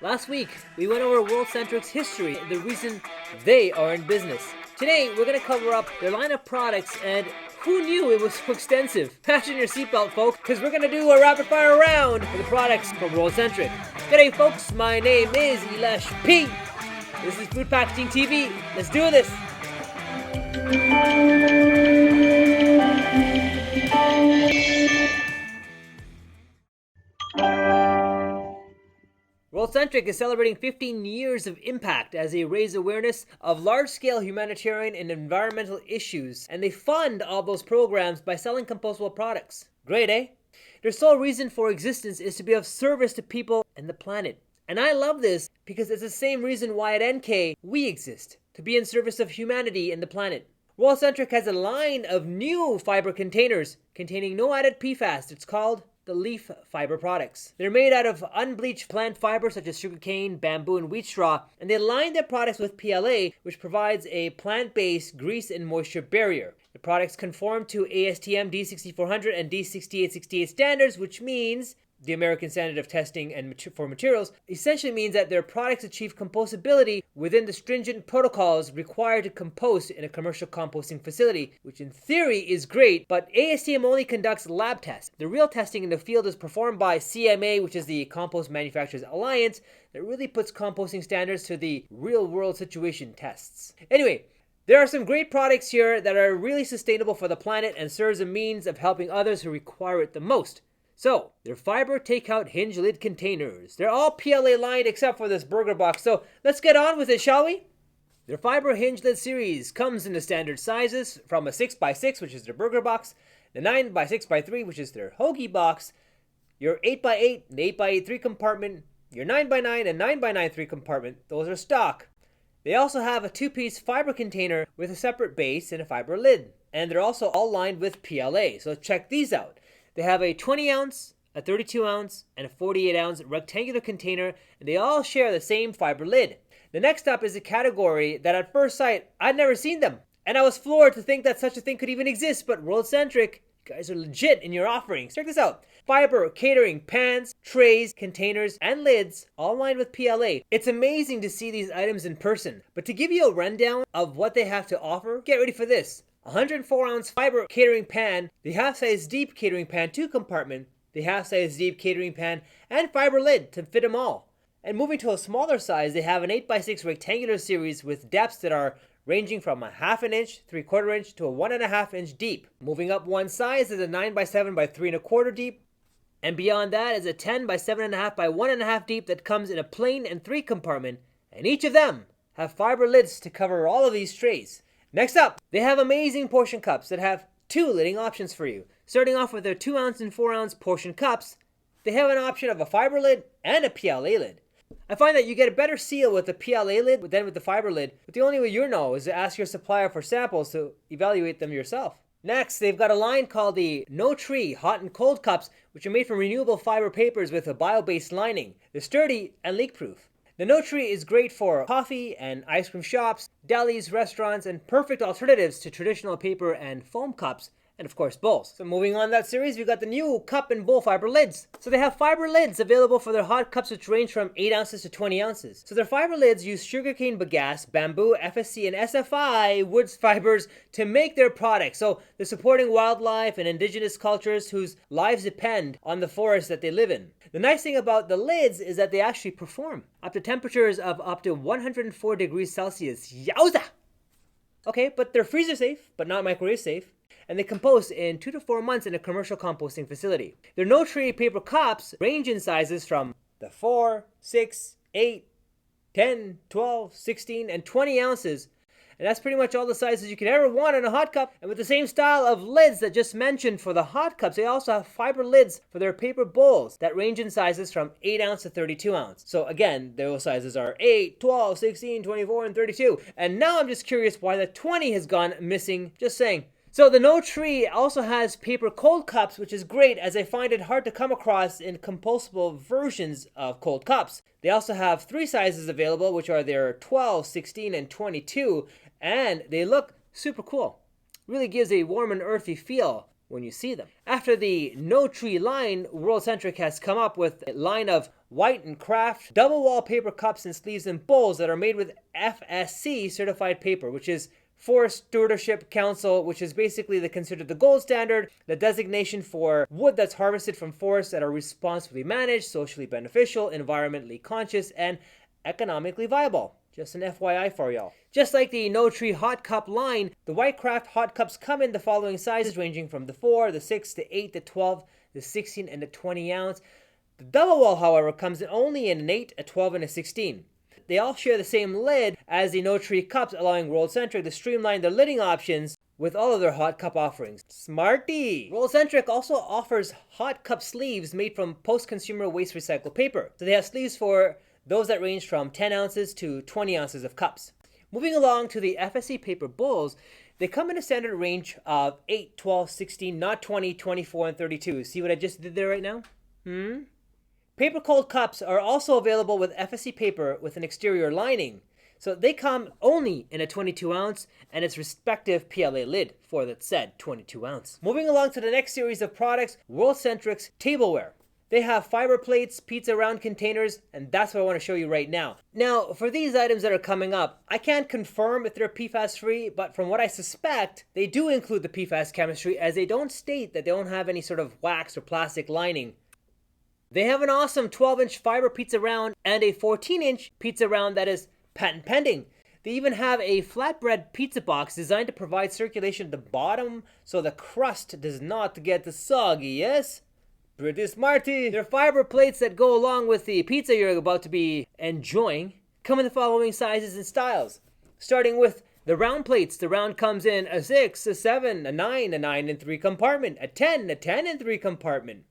Last week, we went over WorldCentric's history and the reason they are in business. Today, we're going to cover up their line of products, and who knew it was so extensive? Fasten your seatbelt, folks, because we're going to do a rapid fire round for the products from WorldCentric. G'day, folks. My name is Elish P. This is Food Packaging TV. Let's do this. WorldCentric is celebrating 15 years of impact as they raise awareness of large-scale humanitarian and environmental issues, and they fund all those programs by selling compostable products. Great, eh? Their sole reason for existence is to be of service to people and the planet. And I love this because it's the same reason why at enkay we exist, to be in service of humanity and the planet. WorldCentric has a line of new fiber containers containing no added PFAS. It's called the leaf fiber products. They're made out of unbleached plant fibers such as sugarcane, bamboo, and wheatstreaw, and they line their products with PLA, which provides a plant-based grease and moisture barrier. The products conform to ASTM D6400 and D6868 standards, which means the American Standard of Testing and for Materials, essentially means that their products achieve compostability within the stringent protocols required to compost in a commercial composting facility, which in theory is great, but ASTM only conducts lab tests. The real testing in the field is performed by CMA, which is the Compost Manufacturers Alliance, that really puts composting standards to the real-world situation tests. Anyway, there are some great products here that are really sustainable for the planet and serves a means of helping others who require it the most. So, they're fiber takeout hinge lid containers. They're all PLA lined except for this burger box. So, let's get on with it, shall we? Their fiber hinge lid series comes in the standard sizes from a 6x6, which is their burger box, the 9x6x3, which is their hoagie box, your 8x8 and 8x8 3 compartment, your 9x9 and 9x9 3 compartment. Those are stock. They also have a 2-piece fiber container with a separate base and a fiber lid. And they're also all lined with PLA. So, check these out. They have a 20-ounce, a 32-ounce, and a 48-ounce rectangular container, and they all share the same fiber lid. The next up is a category that at first sight, I'd never seen them. And I was floored to think that such a thing could even exist, but WorldCentric, you guys are legit in your offerings. Check this out. Fiber catering pans, trays, containers, and lids, all lined with PLA. It's amazing to see these items in person. But to give you a rundown of what they have to offer, get ready for this. 104-ounce fiber catering pan, the half-size deep catering pan 2 compartment, the half-size deep catering pan, and fiber lid to fit them all. And moving to a smaller size, they have an 8x6 rectangular series with depths that are ranging from a 1/2 inch, 3/4 inch to a 1.5 inch deep. Moving up one size is a 9x7 by 3.25 deep, and beyond that is a 10x7.5 by 1.5 deep that comes in a plain and 3 compartment, and each of them have fiber lids to cover all of these trays. Next up, they have amazing portion cups that have 2 lidding options for you. Starting off with their 2-ounce and 4-ounce portion cups, they have an option of a fiber lid and a PLA lid. I find that you get a better seal with the PLA lid than with the fiber lid, but the only way you know is to ask your supplier for samples to evaluate them yourself. Next, they've got a line called the Ngo Pla Hot and Cold Cups, which are made from renewable fiber papers with a bio-based lining. They're sturdy and leak-proof. The Ngo Pla is great for coffee and ice cream shops, delis, restaurants, and perfect alternatives to traditional paper and foam cups, and of course bowls. So moving on that series, we've got the new cup and bowl fiber lids. So they have fiber lids available for their hot cups, which range from 8 ounces to 20 ounces. So their fiber lids use sugarcane bagasse, bamboo, FSC, and SFI wood fibers to make their products. So they're supporting wildlife and indigenous cultures whose lives depend on the forest that they live in. The nice thing about the lids is that they actually perform up to temperatures of up to 104 degrees Celsius. Yowza! Okay, but they're freezer safe, but not microwave safe. And they compost in 2 to 4 months in a commercial composting facility. Their Ngo Pla paper cups range in sizes from the 4, 6, 8, 10, 12, 16, and 20 ounces. And that's pretty much all the sizes you could ever want in a hot cup. And with the same style of lids that just mentioned for the hot cups, they also have fiber lids for their paper bowls that range in sizes from 8 ounce to 32 ounce. So again, those sizes are 8, 12, 16, 24, and 32. And now I'm just curious why the 20 has gone missing. Just saying. So the Ngo Pla also has paper cold cups, which is great as I find it hard to come across in compostable versions of cold cups. They also have 3 sizes available, which are their 12, 16, and 22, and they look super cool. Really gives a warm and earthy feel when you see them. After the Ngo Pla line, WorldCentric has come up with a line of white and craft double wall paper cups and sleeves and bowls that are made with FSC certified paper, which is Forest Stewardship Council, which is basically considered the gold standard, the designation for wood that's harvested from forests that are responsibly managed, socially beneficial, environmentally conscious, and economically viable. Just an FYI for y'all. Just like the No Tree Hot Cup line, the White Craft Hot Cups come in the following sizes ranging from the 4, the 6, the 8, the 12, the 16, and the 20 ounce. The double wall, however, comes in only in an 8, a 12, and a 16. They all share the same lid as the No Tree cups, allowing World Centric to streamline their lidding options with all of their hot cup offerings. Smarty! World Centric also offers hot cup sleeves made from post-consumer waste recycled paper. So they have sleeves for those that range from 10 ounces to 20 ounces of cups. Moving along to the Fse Paper Bowls, they come in a standard range of 8, 12, 16, not 20, 24, and 32. See what I just did there right now? Paper Cold Cups are also available with FSC paper with an exterior lining. So they come only in a 22 ounce and its respective PLA lid for that said 22 ounce. Moving along to the next series of products, WorldCentric's Tableware. They have fiber plates, pizza round containers, and that's what I want to show you right now. Now, for these items that are coming up, I can't confirm if they're PFAS free, but from what I suspect, they do include the PFAS chemistry, as they don't state that they don't have any sort of wax or plastic lining. They have an awesome 12-inch fiber pizza round and a 14-inch pizza round that is patent pending. They even have a flatbread pizza box designed to provide circulation at the bottom so the crust does not get soggy, yes? Pretty smarty. Their fiber plates that go along with the pizza you're about to be enjoying come in the following sizes and styles. Starting with the round plates, the round comes in a 6, a 7, a 9 and 3 compartment, a 10 and 3 compartment.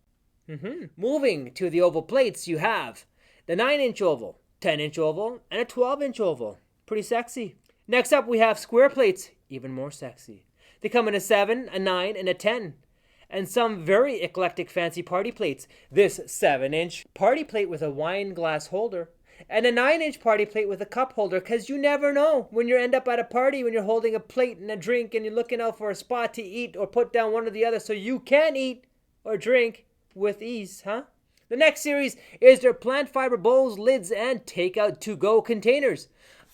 Moving to the oval plates, you have the 9-inch oval, 10-inch oval, and a 12-inch oval. Pretty sexy. Next up, we have square plates, even more sexy. They come in a 7, a 9, and a 10. And some very eclectic fancy party plates. This 7-inch party plate with a wine glass holder, and a 9-inch party plate with a cup holder, because you never know when you end up at a party when you're holding a plate and a drink and you're looking out for a spot to eat or put down one or the other so you can eat or drink with ease, huh? The next series is their plant fiber bowls, lids, and takeout to-go containers.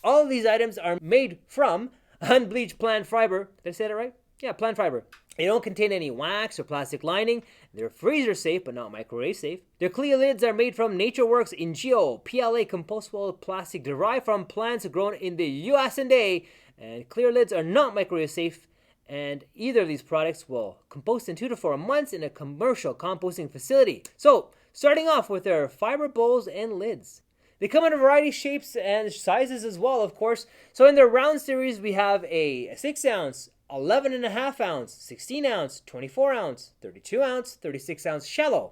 All of these items are made from unbleached plant fiber. Did I say that right? Yeah, plant fiber. They don't contain any wax or plastic lining. They're freezer safe, but not microwave safe. Their clear lids are made from NatureWorks Ngo PLA compostable plastic derived from plants grown in the USA. And clear lids are not microwave safe. And either of these products will compost in 2 to 4 months in a commercial composting facility. So, starting off with their fiber bowls and lids. They come in a variety of shapes and sizes as well, of course. So in their round series, we have a 6 ounce, 11.5 ounce, 16 ounce, 24 ounce, 32 ounce, 36 ounce shallow.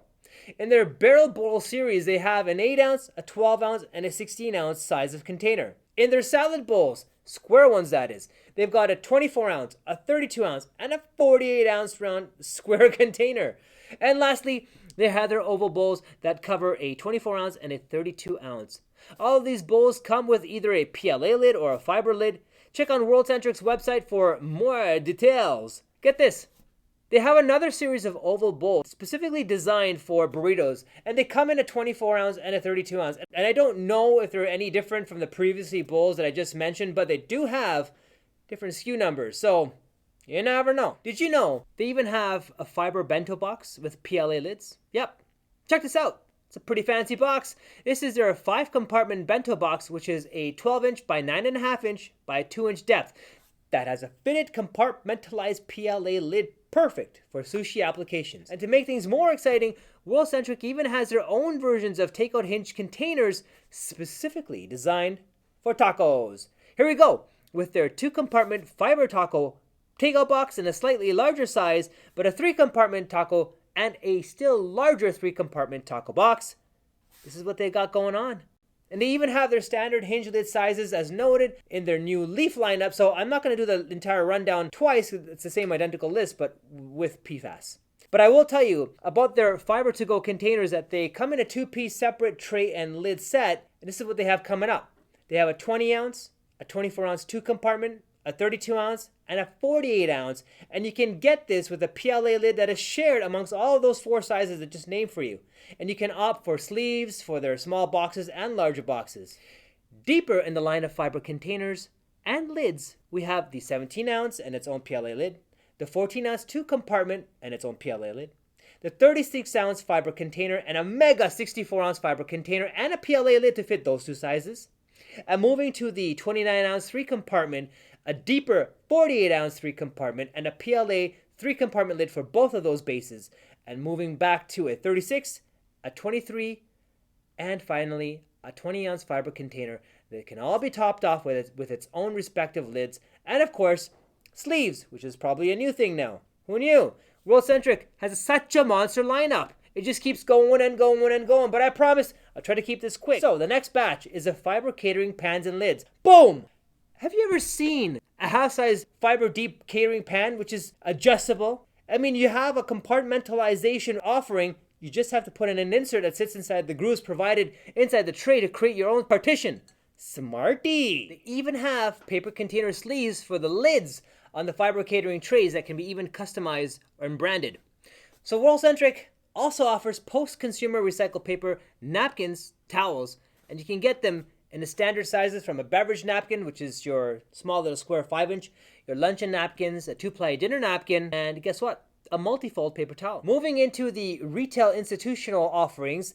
In their barrel bowl series, they have an 8 ounce, a 12 ounce, and a 16 ounce size of container. In their salad bowls, square ones that is, they've got a 24 ounce, a 32 ounce, and a 48 ounce round square container. And lastly, they have their oval bowls that cover a 24 ounce and a 32 ounce. All of these bowls come with either a PLA lid or a fiber lid. Check on WorldCentric's website for more details. Get this. They have another series of oval bowls specifically designed for burritos, and they come in a 24 ounce and a 32 ounce. And I don't know if they're any different from the previously bowls that I just mentioned, but they do have different SKU numbers, so you never know. Did you know they even have a fiber bento box with PLA lids? Yep. Check this out. It's a pretty fancy box. This is their 5-compartment bento box, which is a 12-inch by 9.5 inch by 2-inch depth. That has a fitted compartmentalized PLA lid, perfect for sushi applications. And to make things more exciting, World Centric even has their own versions of takeout hinge containers specifically designed for tacos. Here we go with their 2-compartment fiber taco takeout box in a slightly larger size, but a 3-compartment taco and a still larger 3-compartment taco box. This is what they got going on. And they even have their standard hinge lid sizes as noted in their new leaf lineup. So I'm not going to do the entire rundown twice. It's the same identical list, but with PFAS. But I will tell you about their fiber to go containers that they come in a 2-piece separate tray and lid set. And this is what they have coming up. They have a 20 ounce, a 24 ounce 2-compartment, a 32 ounce, and a 48 ounce. And you can get this with a PLA lid that is shared amongst all of those 4 sizes that just named for you. And you can opt for sleeves for their small boxes and larger boxes. Deeper in the line of fiber containers and lids, we have the 17 ounce and its own PLA lid, the 14 ounce 2 compartment and its own PLA lid, the 36 ounce fiber container and a mega 64 ounce fiber container and a PLA lid to fit those 2 sizes. And moving to the 29 ounce 3 compartment, a deeper 48 ounce 3 compartment and a PLA 3 compartment lid for both of those bases. And moving back to a 36, a 23, and finally a 20 ounce fiber container that can all be topped off with its own respective lids. And of course, sleeves, which is probably a new thing now. Who knew? WorldCentric has such a monster lineup. It just keeps going and going and going, but I promise I'll try to keep this quick. So the next batch is of fiber catering pans and lids. Boom! Have you ever seen a half-size fiber deep catering pan which is adjustable? I mean, you have a compartmentalization offering. You just have to put in an insert that sits inside the grooves provided inside the tray to create your own partition. Smarty! They even have paper container sleeves for the lids on the fiber catering trays that can be even customized and branded. So WorldCentric also offers post-consumer recycled paper napkins, towels, and you can get them in the standard sizes from a beverage napkin, which is your small little square 5-inch, your luncheon napkins, a 2-ply dinner napkin, and guess what? A multi-fold paper towel. Moving into the retail institutional offerings,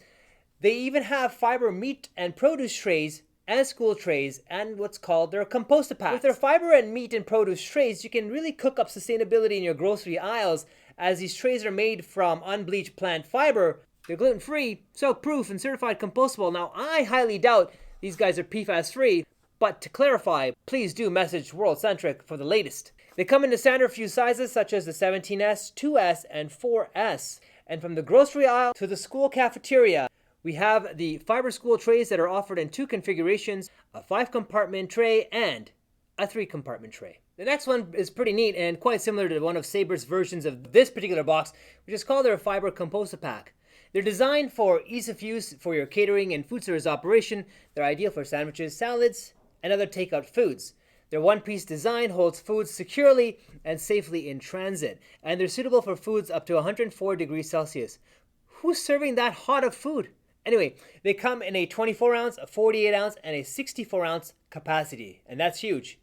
they even have fiber meat and produce trays and school trays and what's called their compostable packs. With their fiber and meat and produce trays, you can really cook up sustainability in your grocery aisles, as these trays are made from unbleached plant fiber. They're gluten-free, soak-proof, and certified compostable. Now, I highly doubt these guys are PFAS-free, but to clarify, please do message WorldCentric for the latest. They come in the standard few sizes such as the 17S, 2S, and 4S. And from the grocery aisle to the school cafeteria, we have the fiber school trays that are offered in 2 configurations, a 5-compartment tray and a 3-compartment tray. The next one is pretty neat and quite similar to one of Saber's versions of this particular box, which is called their Fiber Compostable Pack. They're designed for ease of use for your catering and food service operation. They're ideal for sandwiches, salads, and other takeout foods. Their one-piece design holds foods securely and safely in transit, and they're suitable for foods up to 104 degrees Celsius. Who's serving that hot of food? Anyway, they come in a 24 ounce, a 48 ounce, and a 64 ounce capacity, and that's huge.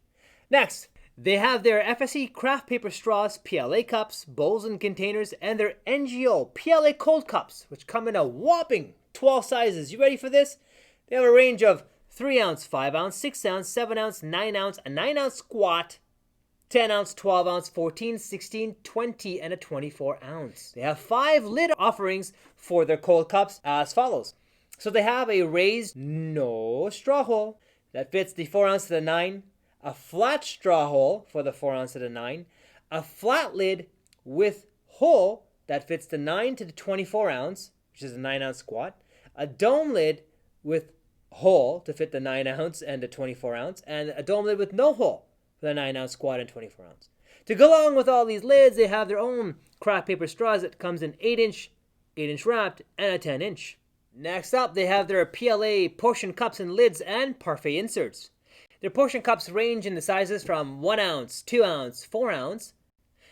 Next, they have their FSE craft paper straws, PLA cups, bowls and containers, and their Ngo Pla Cold Cups, which come in a whopping 12 sizes. You ready for this? They have a range of 3 ounce, 5 ounce, 6 ounce, 7 ounce, 9 ounce, a 9 ounce squat, 10 ounce, 12 ounce, 14, 16, 20, and a 24 ounce. They have 5 lid offerings for their cold cups as follows. So they have a raised no straw hole that fits the 4 ounce to the 9, a flat straw hole for the 4 ounce to the 9, a flat lid with hole that fits the 9 to the 24 ounce, which is a 9 ounce squat, a dome lid with hole to fit the 9 ounce and the 24 ounce, and a dome lid with no hole for the 9 ounce squat and 24 ounce. To go along with all these lids, they have their own craft paper straws that comes in 8-inch, 8-inch wrapped, and a 10-inch. Next up, they have their PLA portion cups and lids and Parfait inserts. Their portion cups range in the sizes from 1 ounce, 2 ounce, 4 ounce,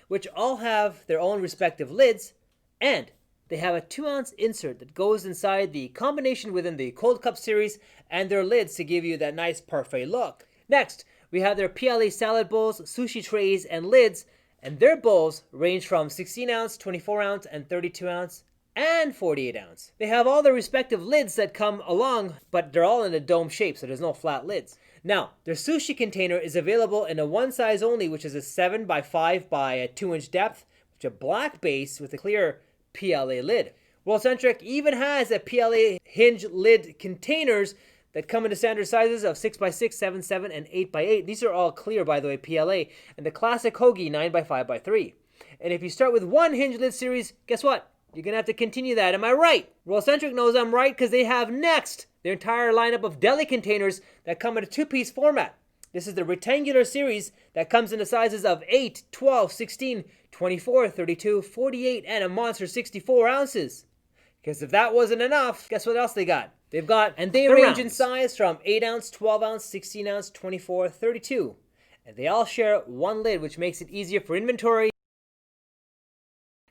which all have their own respective lids, and they have a 2 ounce insert that goes inside the combination within the cold cup series and their lids to give you that nice Parfait look. Next, we have their PLA salad bowls, sushi trays, and lids, and their bowls range from 16 ounce, 24 ounce, and 32 ounce, and 48 ounce. They have all their respective lids that come along, but they're all in a dome shape, so there's no flat lids. Now, their sushi container is available in a 1 size only, which is a 7 by 5 by a 2-inch depth, which is a black base with a clear PLA lid. WorldCentric even has a PLA hinge lid containers that come in the standard sizes of 6x6, 7x7, and 8x8. These are all clear, by the way, PLA, and the classic hoagie 9x5x3. And if you start with one hinge lid series, guess what? You're going to have to continue that. Am I right? WorldCentric knows I'm right because they have next their entire lineup of deli containers that come in a 2-piece format. This is the rectangular series that comes in the sizes of 8, 12, 16, 24, 32, 48, and a monster 64 ounces. Because if that wasn't enough, guess what else they got? They've got, and they range in size from 8 ounce, 12 ounce, 16 ounce, 24, 32. And they all share one lid, which makes it easier for inventory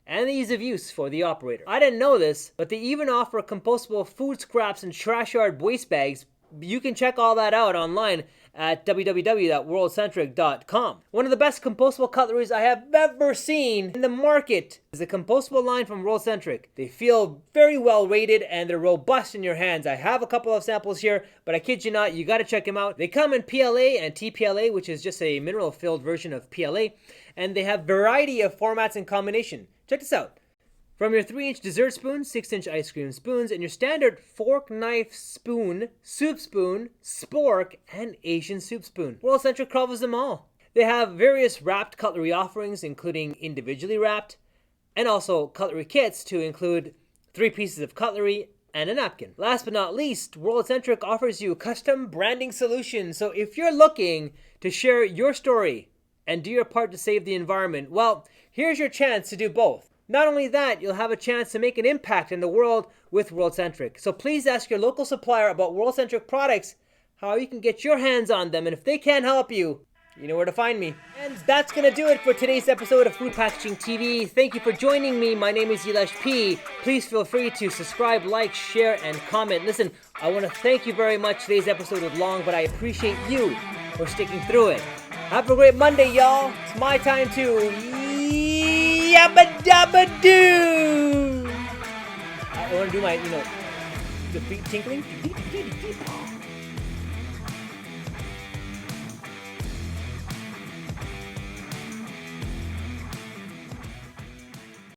and the ease of use for the operator. I didn't know this, but they even offer compostable food scraps and trash yard waste bags. You can check all that out online at www.worldcentric.com. One of the best compostable cutleries I have ever seen in the market is the compostable line from World Centric. They feel very well rated and they're robust in your hands. I have a couple of samples here, but I kid you not, you gotta check them out. They come in PLA and TPLA, which is just a mineral-filled version of PLA, and they have variety of formats and combination. Check this out. From your 3-inch dessert spoon, 6-inch ice cream spoons, and your standard fork, knife, spoon, soup spoon, spork, and Asian soup spoon. World Centric covers them all. They have various wrapped cutlery offerings, including individually wrapped, and also cutlery kits to include 3 pieces of cutlery and a napkin. Last but not least, World Centric offers you custom branding solutions. So if you're looking to share your story and do your part to save the environment, well, here's your chance to do both. Not only that, you'll have a chance to make an impact in the world with World Centric. So please ask your local supplier about World Centric products, how you can get your hands on them, and if they can't help you, you know where to find me. And that's gonna do it for today's episode of Food Packaging TV. Thank you for joining me. My name is Yilesh P. Please feel free to subscribe, like, share, and comment. Listen, I want to thank you very much. Today's episode was long, but I appreciate you for sticking through it. Have a great Monday, y'all. It's my time to yabba dabba doo. I want to do my, the feet tinkling.